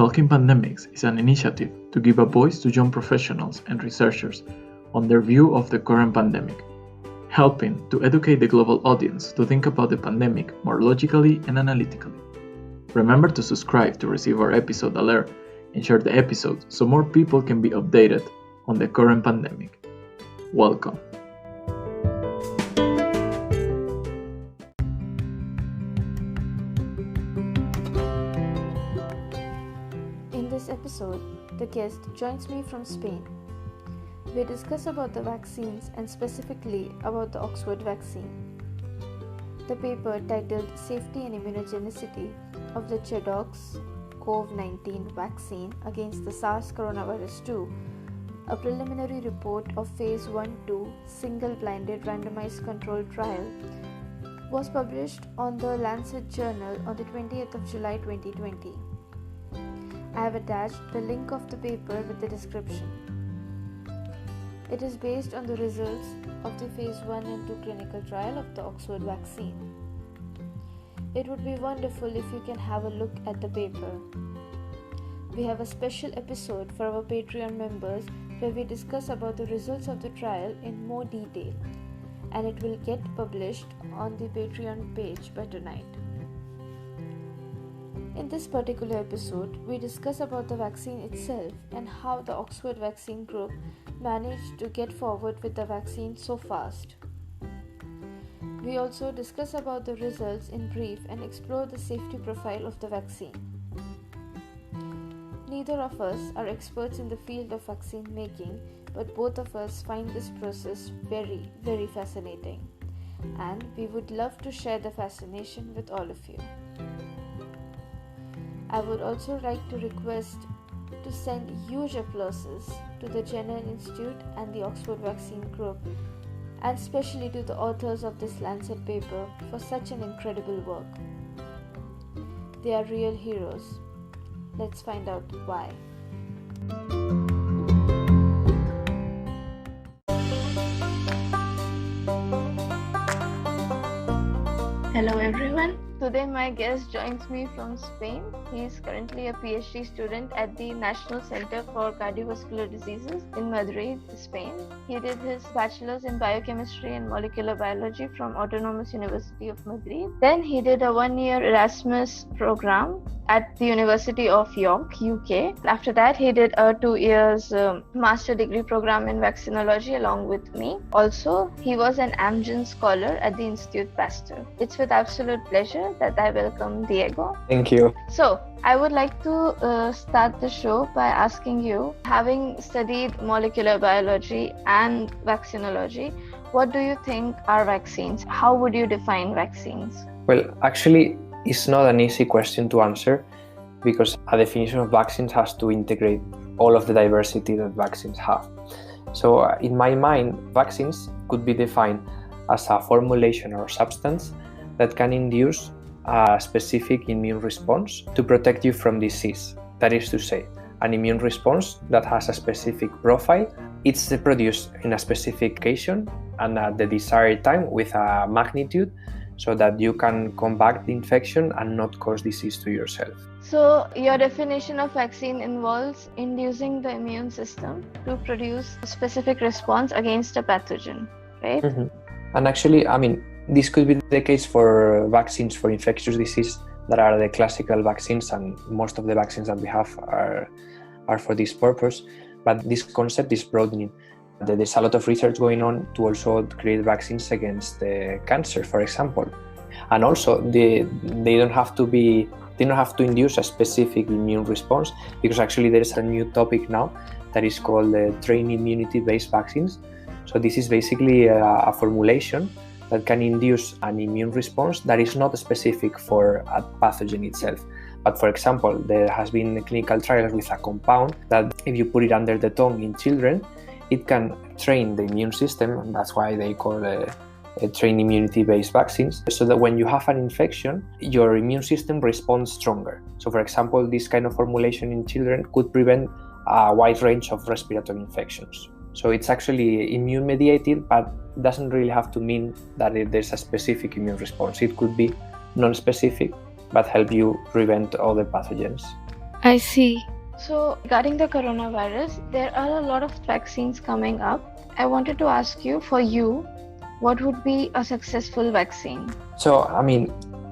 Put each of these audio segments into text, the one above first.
Talking Pandemics is an initiative to give a voice to young professionals and researchers on their view of the current pandemic, helping to educate the global audience to think about the pandemic more logically and analytically. Remember to subscribe to receive our episode alert and share the episode so more people can be updated on the current pandemic. Welcome. In this episode, the guest joins me from Spain. We discuss about the vaccines and specifically about the Oxford vaccine. The paper titled Safety and Immunogenicity of the ChAdOx-CoV-19 vaccine against the SARS coronavirus 2, a preliminary report of phase 1-2 single-blinded randomized controlled trial, was published on the Lancet Journal on the 20th of July 2020. I have attached the link of the paper with the description. It is based on the results of the phase 1 and 2 clinical trial of the Oxford vaccine. It would be wonderful if you can have a look at the paper. We have a special episode for our Patreon members where we discuss about the results of the trial in more detail, and it will get published on the Patreon page by tonight. In this particular episode, we discuss about the vaccine itself and how the Oxford vaccine group managed to get forward with the vaccine so fast. We also discuss about the results in brief and explore the safety profile of the vaccine. Neither of us are experts in the field of vaccine making, but both of us find this process very, very fascinating, and we would love to share the fascination with all of you. I would also like to request to send huge applauses to the Jenner Institute and the Oxford Vaccine Group, and especially to the authors of this Lancet paper for such an incredible work. They are real heroes. Let's find out why. Hello everyone. Today my guest joins me from Spain. He is currently a PhD student at the National Center for Cardiovascular Diseases in Madrid, Spain. He did his bachelor's in biochemistry and molecular biology from Autonomous University of Madrid. Then he did a one-year Erasmus program at the University of York, UK. After that, he did a 2 years master degree program in vaccinology along with me. Also, he was an Amgen scholar at the Institut Pasteur. It's with absolute pleasure that I welcome Diego. Thank you. So, I would like to start the show by asking you, having studied molecular biology and vaccinology, what do you think are vaccines? How would you define vaccines? Well, actually, it's not an easy question to answer because a definition of vaccines has to integrate all of the diversity that vaccines have. So, in my mind, vaccines could be defined as a formulation or substance that can induce a specific immune response to protect you from disease. That is to say, an immune response that has a specific profile. It's produced in a specific occasion and at the desired time with a magnitude so that you can combat the infection and not cause disease to yourself. So, your definition of vaccine involves inducing the immune system to produce a specific response against a pathogen, right? Mm-hmm. And actually, this could be the case for vaccines for infectious disease that are the classical vaccines, and most of the vaccines that we have are for this purpose. But this concept is broadening. There's a lot of research going on to also create vaccines against cancer, for example. And also, they don't have to induce a specific immune response, because actually there is a new topic now that is called trained immunity-based vaccines. So this is basically a formulation that can induce an immune response that is not specific for a pathogen itself. But for example, there has been clinical trials with a compound that if you put it under the tongue in children, it can train the immune system, and that's why they call trained immunity-based vaccines, so that when you have an infection, your immune system responds stronger. So for example, this kind of formulation in children could prevent a wide range of respiratory infections. So it's actually immune mediated, but doesn't really have to mean that there's a specific immune response. It could be non-specific, but help you prevent other pathogens. I see. So, regarding the coronavirus, there are a lot of vaccines coming up. I wanted to ask you, for you, what would be a successful vaccine? So,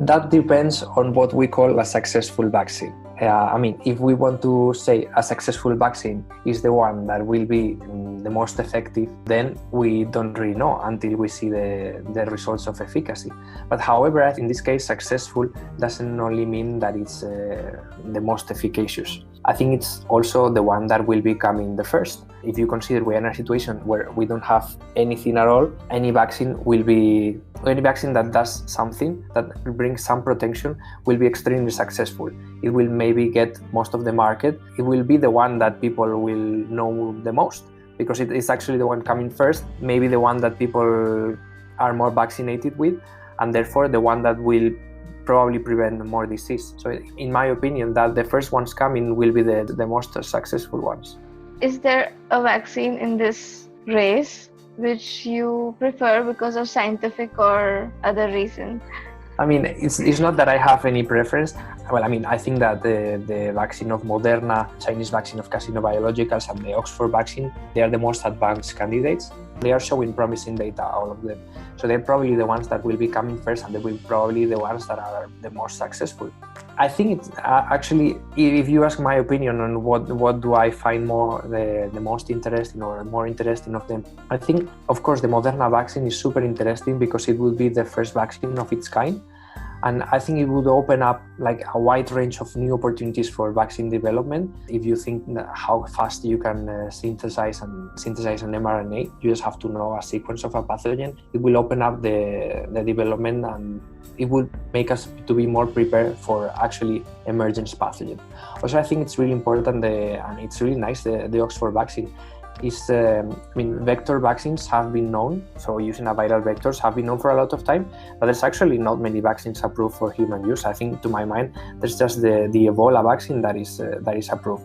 that depends on what we call a successful vaccine. If we want to say a successful vaccine is the one that will be the most effective, then we don't really know until we see the results of efficacy. But however, in this case, successful doesn't only mean that it's the most efficacious. I think it's also the one that will be coming the first. If you consider we are in a situation where we don't have anything at all, any vaccine that does something, that brings some protection, will be extremely successful. It will maybe get most of the market. It will be the one that people will know the most because it is actually the one coming first, maybe the one that people are more vaccinated with, and therefore the one that will probably prevent more disease. So in my opinion, that the first ones coming will be the most successful ones. Is there a vaccine in this race which you prefer because of scientific or other reasons? It's not that I have any preference. Well, I think that the vaccine of Moderna, Chinese vaccine of Casino Biologicals, and the Oxford vaccine, they are the most advanced candidates. They are showing promising data, all of them. So they're probably the ones that will be coming first, and they will probably the ones that are the most successful. I think it's actually, if you ask my opinion on what do I find more the most interesting or more interesting of them, I think, of course, the Moderna vaccine is super interesting because it will be the first vaccine of its kind. And I think it would open up like a wide range of new opportunities for vaccine development. If you think how fast you can synthesize an mRNA, you just have to know a sequence of a pathogen. It will open up the development, and it will make us to be more prepared for actually emergence pathogen. Also, I think it's really important, and it's really nice, the Oxford vaccine. Vector vaccines have been known, so using a viral vectors have been known for a lot of time, but there's actually not many vaccines approved for human use. I think, to my mind, there's just the Ebola vaccine that is approved.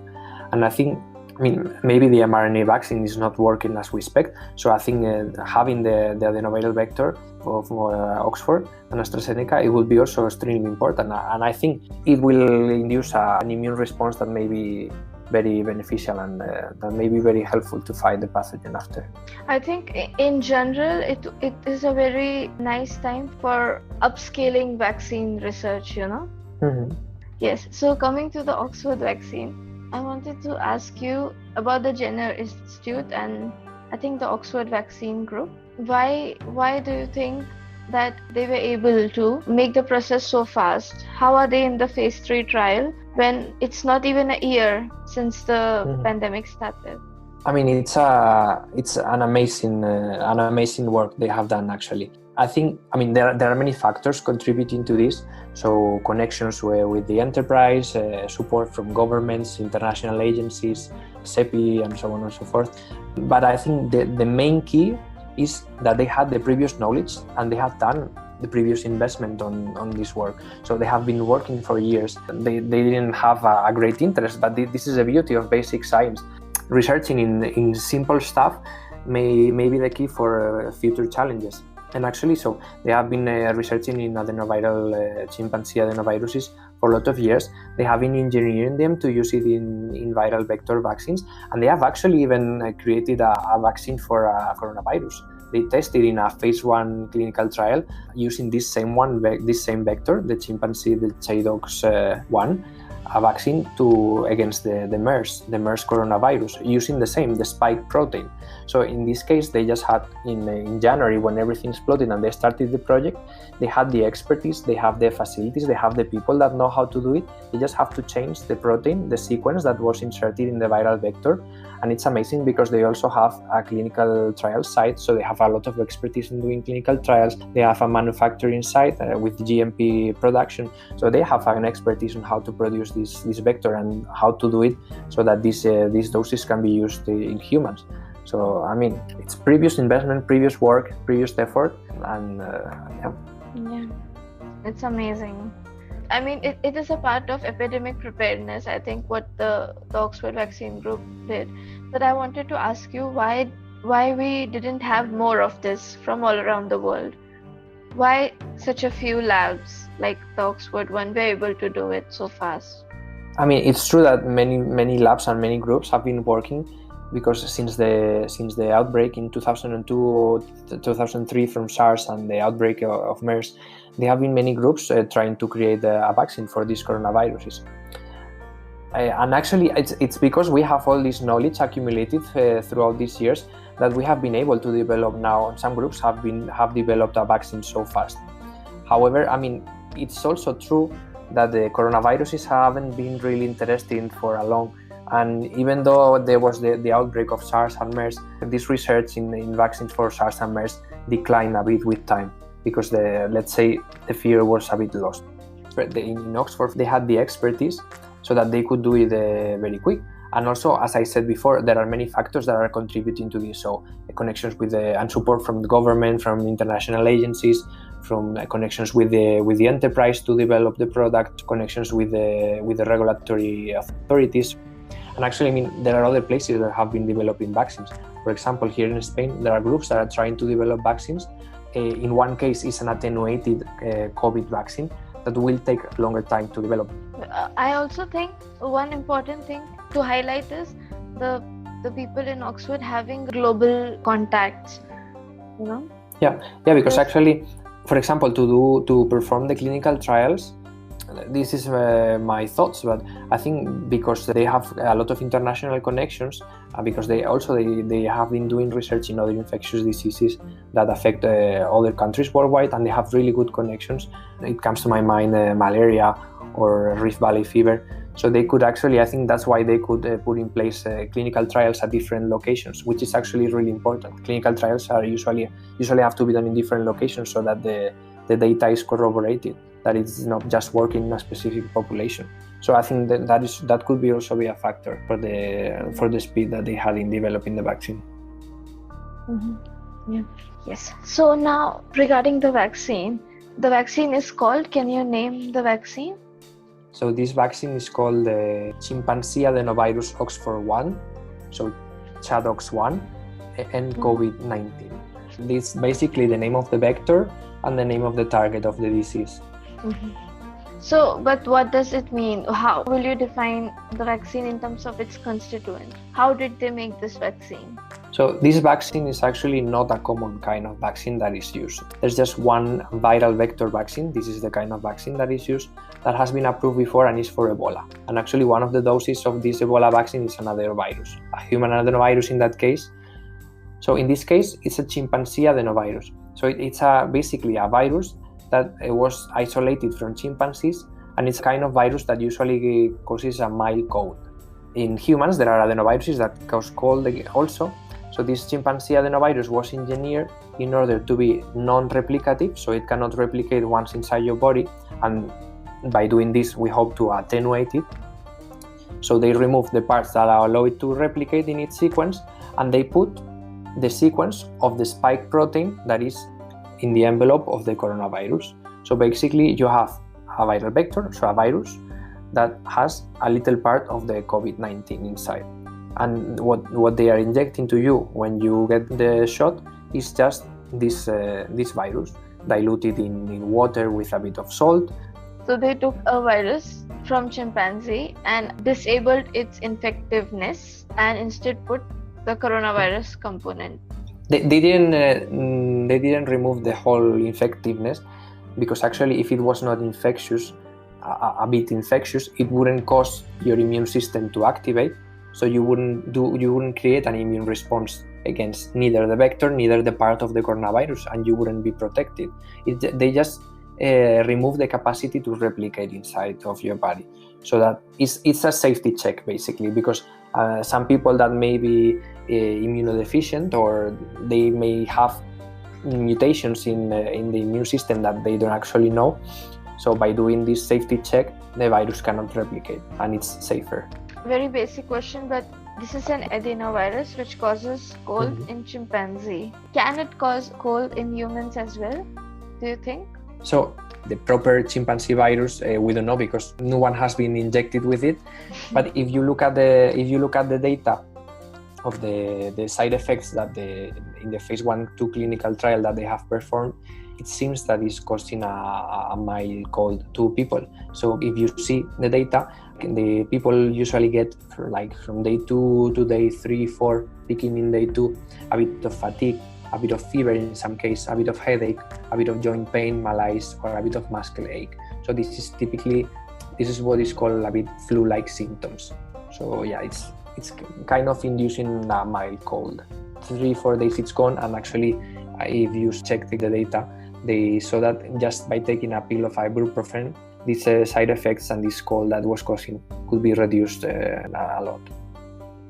And I think, maybe the mRNA vaccine is not working as we expect, so I think having the adenoviral vector of Oxford and AstraZeneca, it will be also extremely important, and I think it will induce an immune response that may be very beneficial and that may be very helpful to fight the pathogen after. I think in general it is a very nice time for upscaling vaccine research, Mm-hmm. Yes, so coming to the Oxford vaccine, I wanted to ask you about the Jenner Institute and I think the Oxford vaccine group. Why do you think that they were able to make the process so fast? How are they in the phase 3 trial when it's not even a year since the pandemic started? It's an amazing work they have done, actually. I think there are many factors contributing to this. So connections with the enterprise, support from governments, international agencies, CEPI, and so on and so forth. But I think the main key is that they had the previous knowledge and they have done the previous investment on this work. So they have been working for years. They didn't have a great interest, but this is the beauty of basic science. Researching in simple stuff may be the key for future challenges. And actually, so they have been researching in adenoviral chimpanzee adenoviruses for a lot of years. They have been engineering them to use it in viral vector vaccines, and they have actually even created a vaccine for coronavirus. They tested in a phase 1 clinical trial using this same vector, the chimpanzee, the ChAdOx1, a vaccine against the MERS coronavirus, using the spike protein. So in this case, they just had in January, when everything exploded and they started the project, they had the expertise, they have the facilities, they have the people that know how to do it. They just have to change the protein, the sequence that was inserted in the viral vector. And it's amazing because they also have a clinical trial site, so they have a lot of expertise in doing clinical trials. They have a manufacturing site with GMP production, so they have an expertise on how to produce this vector and how to do it so that these doses can be used in humans. So it's previous investment, previous work, previous effort, and yeah, it's amazing. It is a part of epidemic preparedness, I think, what the Oxford Vaccine Group did. But I wanted to ask you why we didn't have more of this from all around the world. Why such a few labs like the Oxford one were able to do it so fast? I mean, it's true that many labs and many groups have been working, because since the outbreak in 2002 or 2003 from SARS and the outbreak of MERS, there have been many groups trying to create a vaccine for these coronaviruses. And actually, it's because we have all this knowledge accumulated throughout these years that we have been able to develop now, and some groups have developed a vaccine so fast. However, I mean, it's also true that the coronaviruses haven't been really interesting for a long. And even though there was the outbreak of SARS and MERS, this research in vaccines for SARS and MERS declined a bit with time, because the fear was a bit lost. But in Oxford, they had the expertise so that they could do it very quick. And also, as I said before, there are many factors that are contributing to this. So connections with and support from the government, from international agencies, from connections with the enterprise to develop the product, connections with the regulatory authorities. And actually, I mean, there are other places that have been developing vaccines. For example, here in Spain, there are groups that are trying to develop vaccines. In one case, it's an attenuated COVID vaccine that will take a longer time to develop. I also think one important thing to highlight is the people in Oxford having global contacts, you know? Yeah, because actually, for example, to perform the clinical trials, this is my thoughts, but I think because they have a lot of international connections, because they have been doing research in other infectious diseases that affect other countries worldwide, and they have really good connections. It comes to my mind malaria or Rift Valley fever. So they could actually, I think that's why they could put in place clinical trials at different locations, which is actually really important. Clinical trials are usually have to be done in different locations so that the data is corroborated, that it's not just working in a specific population. So I think that could also be a factor for the speed that they had in developing the vaccine. Mm-hmm. Yeah. Yes. So now regarding the vaccine is called, can you name the vaccine? So this vaccine is called the chimpanzee adenovirus Oxford 1, so ChAdOx1, and COVID-19. This is basically the name of the vector and the name of the target of the disease. Mm-hmm. So, but what does it mean? How will you define the vaccine in terms of its constituent? How did they make this vaccine? So this vaccine is actually not a common kind of vaccine that is used. There's just one viral vector vaccine. This is the kind of vaccine that is used, that has been approved before, and is for Ebola. And actually one of the doses of this Ebola vaccine is another virus, a human adenovirus in that case. So in this case, it's a chimpanzee adenovirus. So it's basically a virus that was isolated from chimpanzees, and it's a kind of virus that usually causes a mild cold. In humans, there are adenoviruses that cause cold also. So this chimpanzee adenovirus was engineered in order to be non-replicative, so it cannot replicate once inside your body, and by doing this, we hope to attenuate it. So they remove the parts that allow it to replicate in its sequence, and they put the sequence of the spike protein that is in the envelope of the coronavirus. So basically, you have a viral vector, so a virus that has a little part of the COVID-19 inside. And what they are injecting to you when you get the shot is just this virus diluted in water with a bit of salt. So they took a virus from chimpanzee and disabled its infectiveness and instead put the coronavirus component. They didn't remove the whole infectiveness, because actually if it was not infectious, a bit infectious, it wouldn't cause your immune system to activate. So you wouldn't create an immune response against neither the vector, neither the part of the coronavirus, and you wouldn't be protected. They just remove the capacity to replicate inside of your body. So that it's a safety check basically, because some people that may be immunodeficient, or they may have mutations in the immune system that they don't actually know. So by doing this safety check, the virus cannot replicate and it's safer. Very basic question, but this is an adenovirus which causes cold in chimpanzee. Can it cause cold in humans as well, do you think? So the proper chimpanzee virus, we don't know, because no one has been injected with it. But if you look at the data of the side effects that in the phase 1/2 clinical trial that they have performed, it seems that it's causing a mild cold to people. So if you see the data, the people usually get from day 2 to day 3, 4, peaking in day 2, a bit of fatigue, a bit of fever in some case, a bit of headache, a bit of joint pain, malaise, or a bit of muscle ache. So this is what is called a bit flu-like symptoms. So yeah, it's kind of inducing a mild cold. 3-4 days it's gone, and actually if you check the data, they saw that just by taking a pill of ibuprofen, these side effects and this cold that was causing could be reduced a lot.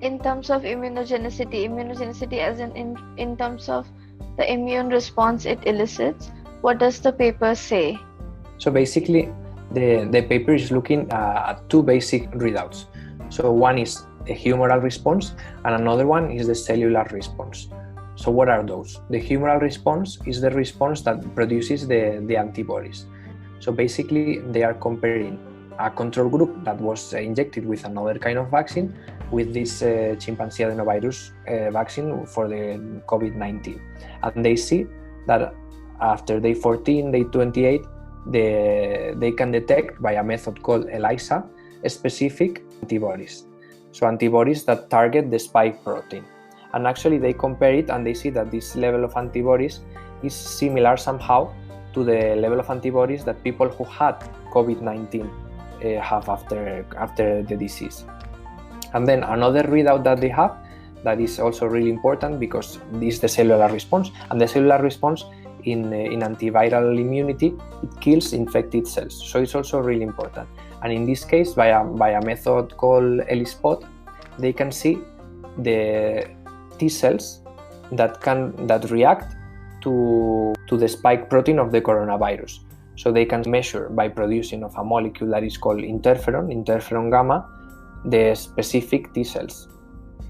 In terms of immunogenicity as in terms of the immune response it elicits, what does the paper say? So basically, the paper is looking at two basic readouts. So one is the humoral response and another one is the cellular response. So what are those? The humoral response is the response that produces the antibodies. So basically they are comparing a control group that was injected with another kind of vaccine with this chimpanzee adenovirus vaccine for the COVID-19. And they see that after day 14, day 28, they can detect by a method called ELISA specific antibodies. So antibodies that target the spike protein. And actually they compare it and they see that this level of antibodies is similar somehow to the level of antibodies that people who had COVID-19 have after the disease. And then another readout that they have that is also really important because this is the cellular response, and the cellular response in antiviral immunity, it kills infected cells, so it's also really important. And in this case, by a method called ELISpot, they can see the T cells that react to the spike protein of the coronavirus. So they can measure by producing of a molecule that is called interferon gamma, the specific T cells.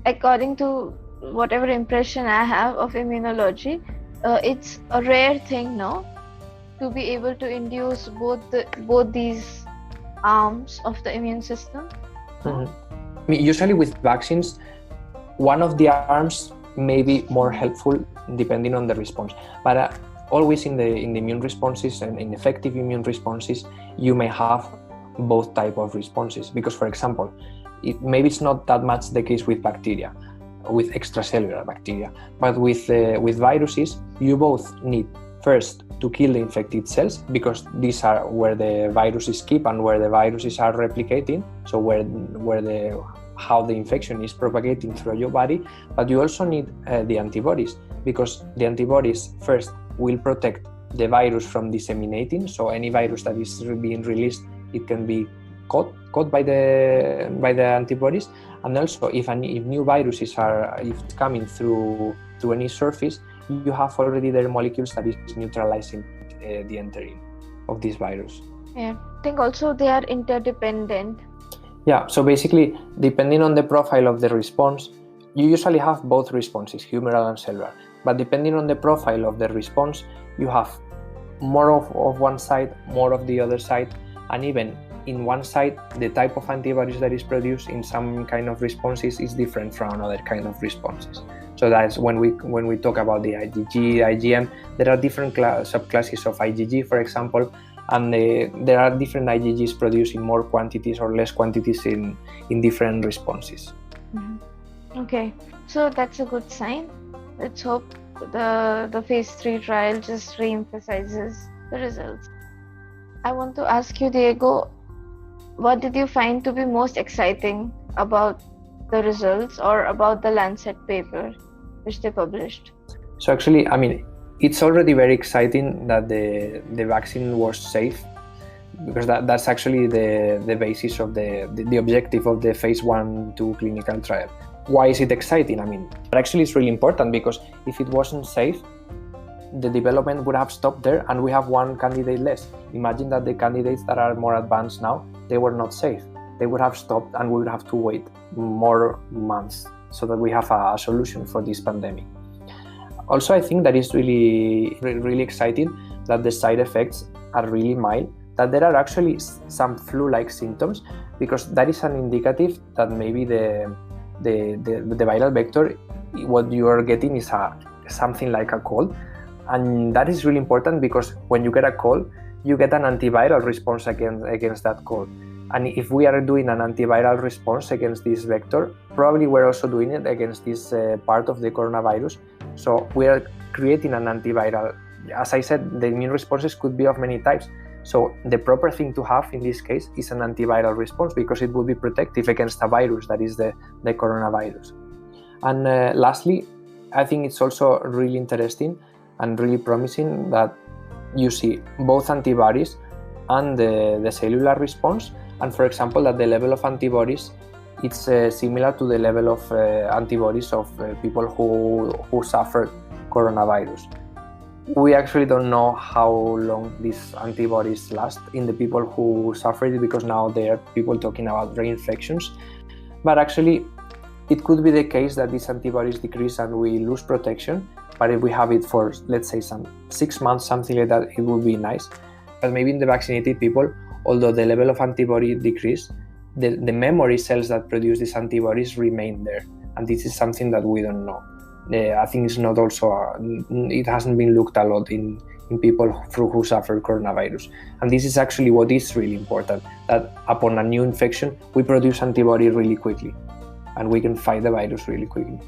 According to whatever impression I have of immunology, it's a rare thing now to be able to induce both these arms of the immune system. Mm-hmm. Usually with vaccines, one of the arms may be more helpful depending on the response, but always in the immune responses and in effective immune responses, you may have both type of responses. Because, for example, maybe it's not that much the case with bacteria, with extracellular bacteria, but with viruses, you both need first to kill the infected cells, because these are where the viruses keep and where the viruses are replicating, so how the infection is propagating through your body. But you also need the antibodies, because the antibodies first will protect the virus from disseminating. So any virus that is being released, it can be caught by the antibodies. And also if new viruses are coming through any surface, you have already their molecules that is neutralizing the entering of this virus. Yeah, I think also they are interdependent. Yeah, so basically, depending on the profile of the response, you usually have both responses, humoral and cellular. But depending on the profile of the response, you have more of one side, more of the other side, and even in one side, the type of antibodies that is produced in some kind of responses is different from another kind of responses. So that's when we talk about the IgG, IgM, there are different subclasses of IgG, for example, and there are different IgGs produced in more quantities or less quantities in different responses. Mm-hmm. Okay, so that's a good sign. Let's hope the phase 3 trial just re-emphasizes the results. I want to ask you, Diego, what did you find to be most exciting about the results or about the Lancet paper which they published? So actually, I mean, it's already very exciting that the vaccine was safe, because that's actually the basis of the objective of the phase 1/2 clinical trial. Why is it exciting? I mean, actually it's really important, because if it wasn't safe, the development would have stopped there and we have one candidate less. Imagine that the candidates that are more advanced now, they were not safe. They would have stopped and we would have to wait more months so that we have a solution for this pandemic. Also, I think that is really, really exciting that the side effects are really mild, that there are actually some flu-like symptoms, because that is an indicative that maybe the viral vector, what you are getting is something like a cold. And that is really important because when you get a cold, you get an antiviral response against that cold. And if we are doing an antiviral response against this vector, probably we're also doing it against this part of the coronavirus. So we are creating an antiviral. As I said, the immune responses could be of many types. So the proper thing to have in this case is an antiviral response because it will be protective against a virus, that is the coronavirus. And lastly, I think it's also really interesting and really promising that you see both antibodies and the cellular response. And for example, that the level of antibodies, it's similar to the level of antibodies of people who suffered coronavirus. We actually don't know how long these antibodies last in the people who suffered it, because now there are people talking about reinfections. But actually, it could be the case that these antibodies decrease and we lose protection. But if we have it for, let's say, some 6 months, something like that, it would be nice. But maybe in the vaccinated people, although the level of antibody decreased, the memory cells that produce these antibodies remain there. And this is something that we don't know. I think it's not also, it hasn't been looked a lot in people who suffer coronavirus. And this is actually what is really important, that upon a new infection, we produce antibody really quickly and we can fight the virus really quickly.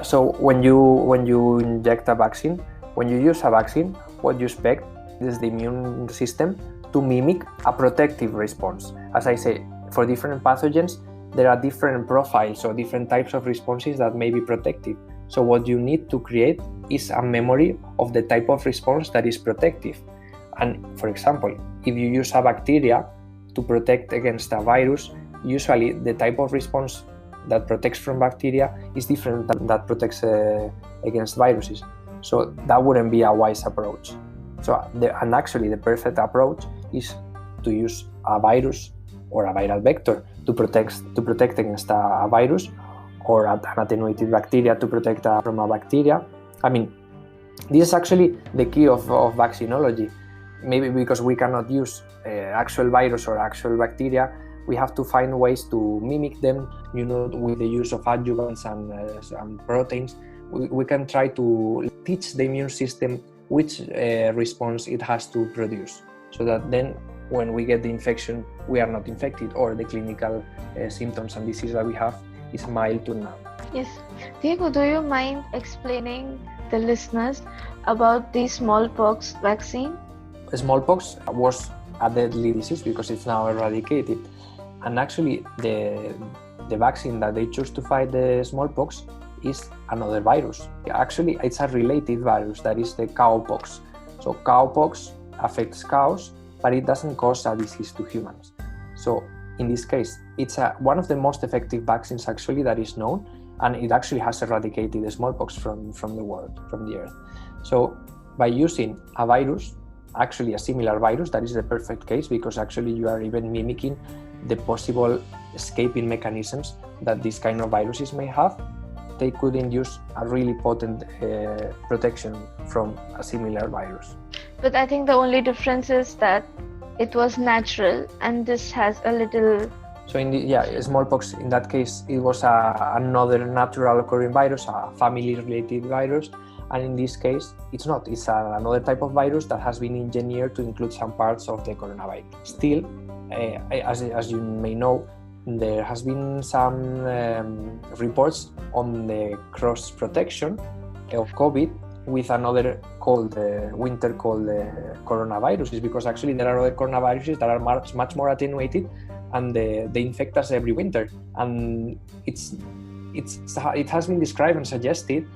So when you inject a vaccine, when you use a vaccine, what you expect is the immune system to mimic a protective response. As I say, for different pathogens, there are different profiles or different types of responses that may be protective. So what you need to create is a memory of the type of response that is protective. And for example, if you use a bacteria to protect against a virus, usually the type of response that protects from bacteria is different than that protects against viruses. So that wouldn't be a wise approach. And actually the perfect approach is to use a virus or a viral vector to protect against a virus, or an attenuated bacteria to protect from a bacteria. I mean, this is actually the key of vaccinology. Maybe because we cannot use actual virus or actual bacteria, we have to find ways to mimic them, with the use of adjuvants and proteins. We can try to teach the immune system which response it has to produce, so that then when we get the infection, we are not infected, or the clinical symptoms and disease that we have is mild to none. Yes. Diego, do you mind explaining the listeners about the smallpox vaccine? Smallpox was a deadly disease because it's now eradicated. And actually, the vaccine that they chose to fight the smallpox is another virus. Actually, it's a related virus, that is the cowpox. So cowpox affects cows, but it doesn't cause a disease to humans. So in this case, it's one of the most effective vaccines actually that is known, and it actually has eradicated the smallpox from the world, from the earth. So by using a virus, actually a similar virus, that is the perfect case, because actually you are even mimicking the possible escaping mechanisms that these kind of viruses may have. They could induce a really potent protection from a similar virus. But I think the only difference is that it was natural, and this has a little... So smallpox, in that case, it was another natural occurring virus, a family-related virus. And in this case, it's not. It's another type of virus that has been engineered to include some parts of the coronavirus. Still, as you may know, there has been some reports on the cross protection of COVID with another winter cold coronavirus. Is because actually there are other coronaviruses that are much more attenuated, and they infect us every winter. And it has been described and suggested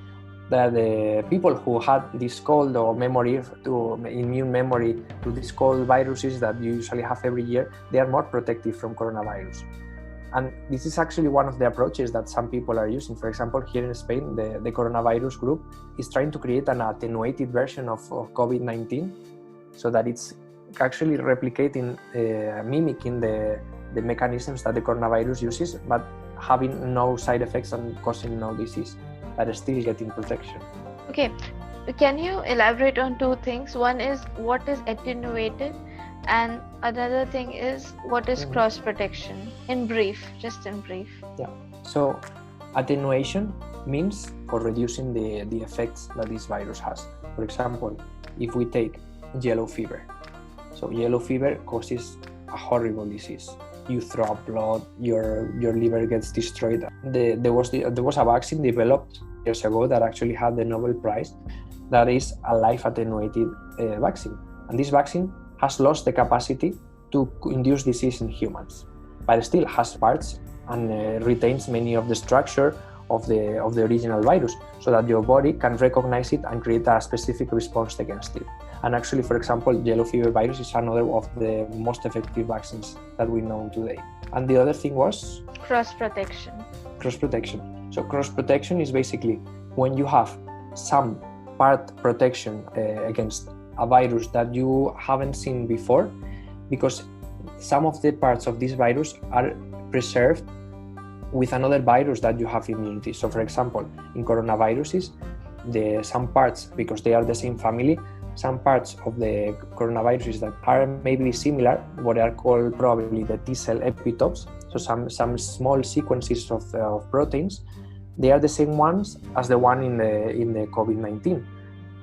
that the people who had this cold or immune memory to these cold viruses that you usually have every year, they are more protective from coronavirus. And this is actually one of the approaches that some people are using. For example, here in Spain, the coronavirus group is trying to create an attenuated version of COVID-19, so that it's actually replicating, mimicking the mechanisms that the coronavirus uses, but having no side effects and causing no disease, but still getting protection. Okay, can you elaborate on two things? One is what is attenuated, and another thing is what is cross protection, in brief, just in brief. Yeah, So attenuation means for reducing the effects that this virus has. For example, if we take yellow fever. So yellow fever causes a horrible disease. You throw up blood, your liver gets destroyed. There was a vaccine developed years ago that actually had the Nobel Prize, that is a life attenuated vaccine. And this vaccine has lost the capacity to induce disease in humans, but still has parts and retains many of the structure of the original virus, so that your body can recognize it and create a specific response against it. And actually, for example, yellow fever virus is another of the most effective vaccines that we know today. And the other thing was cross protection. So cross protection is basically when you have some part protection against a virus that you haven't seen before, because some of the parts of this virus are preserved with another virus that you have immunity. So for example, in coronaviruses, some parts, because they are the same family, some parts of the coronaviruses that are maybe similar, what are called probably the T-cell epitopes, so some small sequences of proteins, they are the same ones as the one in the COVID-19.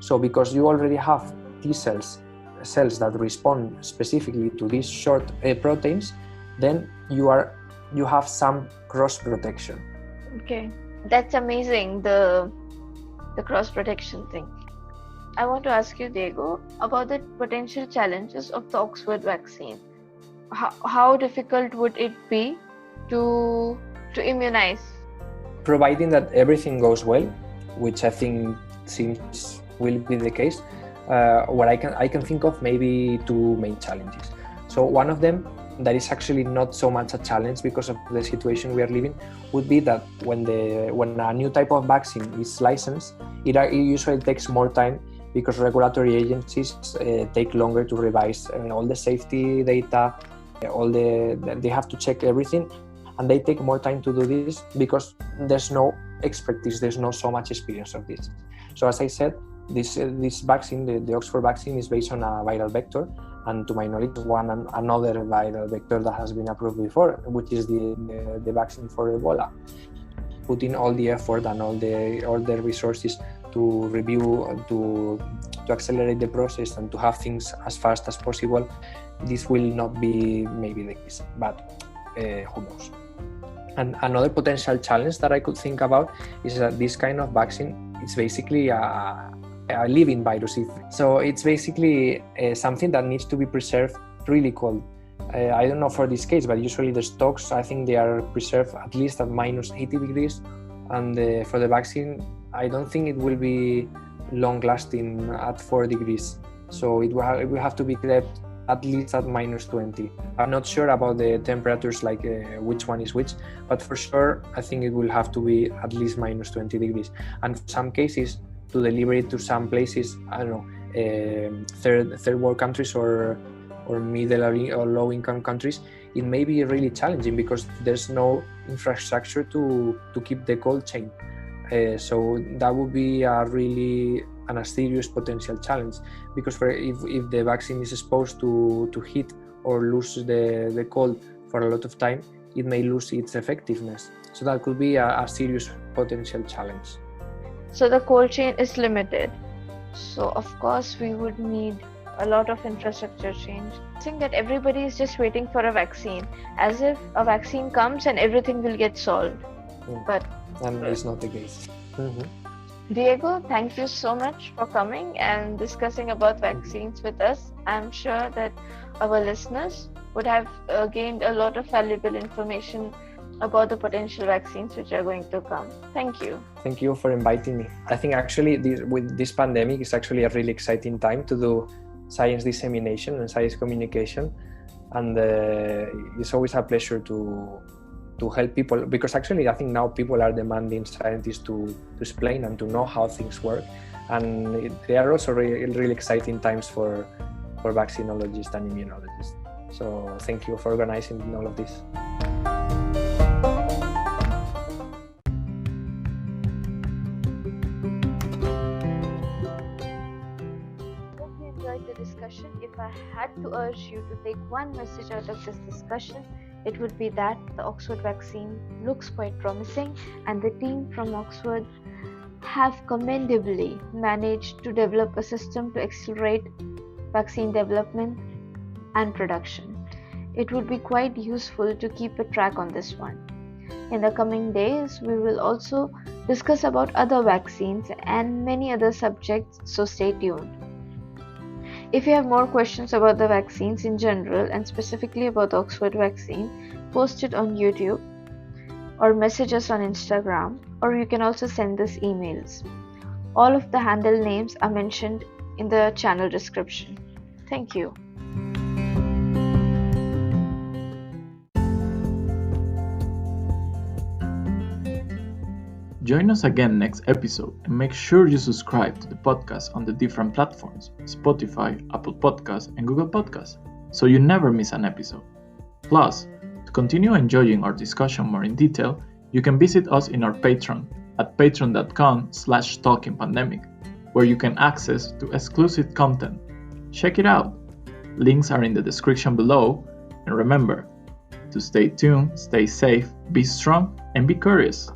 So because you already have T-cells that respond specifically to these short proteins, then you have some cross protection. Okay, that's amazing, the cross protection thing. I want to ask you, Diego, about the potential challenges of the Oxford vaccine. How difficult would it be to immunize? Providing that everything goes well, which I think seems will be the case, what I can think of maybe two main challenges. So one of them that is actually not so much a challenge because of the situation we are living would be that when a new type of vaccine is licensed, it usually takes more time because regulatory agencies take longer to revise all the safety data, they have to check everything, and they take more time to do this because there's no expertise, there's not so much experience of this. So as I said, this vaccine, the Oxford vaccine, is based on a viral vector, and to my knowledge, another viral vector that has been approved before, which is the vaccine for Ebola. Putting all the effort and all the resources to review, to accelerate the process and to have things as fast as possible, this will not be maybe the case, but who knows. And another potential challenge that I could think about is that this kind of vaccine is basically a living virus. So it's basically something that needs to be preserved really cold. I don't know for this case, but usually the stocks, I think they are preserved at least at minus 80 degrees. And for the vaccine, I don't think it will be long lasting at 4 degrees. So it will have to be kept at least at minus 20. I'm not sure about the temperatures, like which one is which, but for sure, I think it will have to be at least minus 20 degrees. And for some cases, to deliver it to some places, I don't know, third world countries or middle or low income countries, it may be really challenging because there's no infrastructure to keep the cold chain. So that would be a serious potential challenge, because if the vaccine is exposed to heat or lose the cold for a lot of time, it may lose its effectiveness. So that could be a serious potential challenge. So the cold chain is limited. So of course we would need a lot of infrastructure change. I think that everybody is just waiting for a vaccine, as if a vaccine comes and everything will get solved. But it's not the case. Mm-hmm. Diego, thank you so much for coming and discussing about vaccines with us. I'm sure that our listeners would have gained a lot of valuable information about the potential vaccines which are going to come. Thank you. Thank you for inviting me. I think actually with this pandemic, it's actually a really exciting time to do science dissemination and science communication, and it's always a pleasure to help people, because actually I think now people are demanding scientists to explain and to know how things work, and they are also really exciting times for vaccinologists and immunologists. So thank you for organizing all of this. Hope you enjoyed the discussion. If I had to urge you to take one message out of this discussion, it would be that the Oxford vaccine looks quite promising, and the team from Oxford have commendably managed to develop a system to accelerate vaccine development and production. It would be quite useful to keep a track on this one. In the coming days, we will also discuss about other vaccines and many other subjects, so stay tuned. If you have more questions about the vaccines in general and specifically about the Oxford vaccine, post it on YouTube or message us on Instagram, or you can also send us emails. All of the handle names are mentioned in the channel description. Thank you. Join us again next episode and make sure you subscribe to the podcast on the different platforms, Spotify, Apple Podcasts, and Google Podcasts, so you never miss an episode. Plus, to continue enjoying our discussion more in detail, you can visit us in our Patreon at patreon.com/talkingpandemic, where you can access to exclusive content. Check it out. Links are in the description below, and remember to stay tuned, stay safe, be strong, and be curious.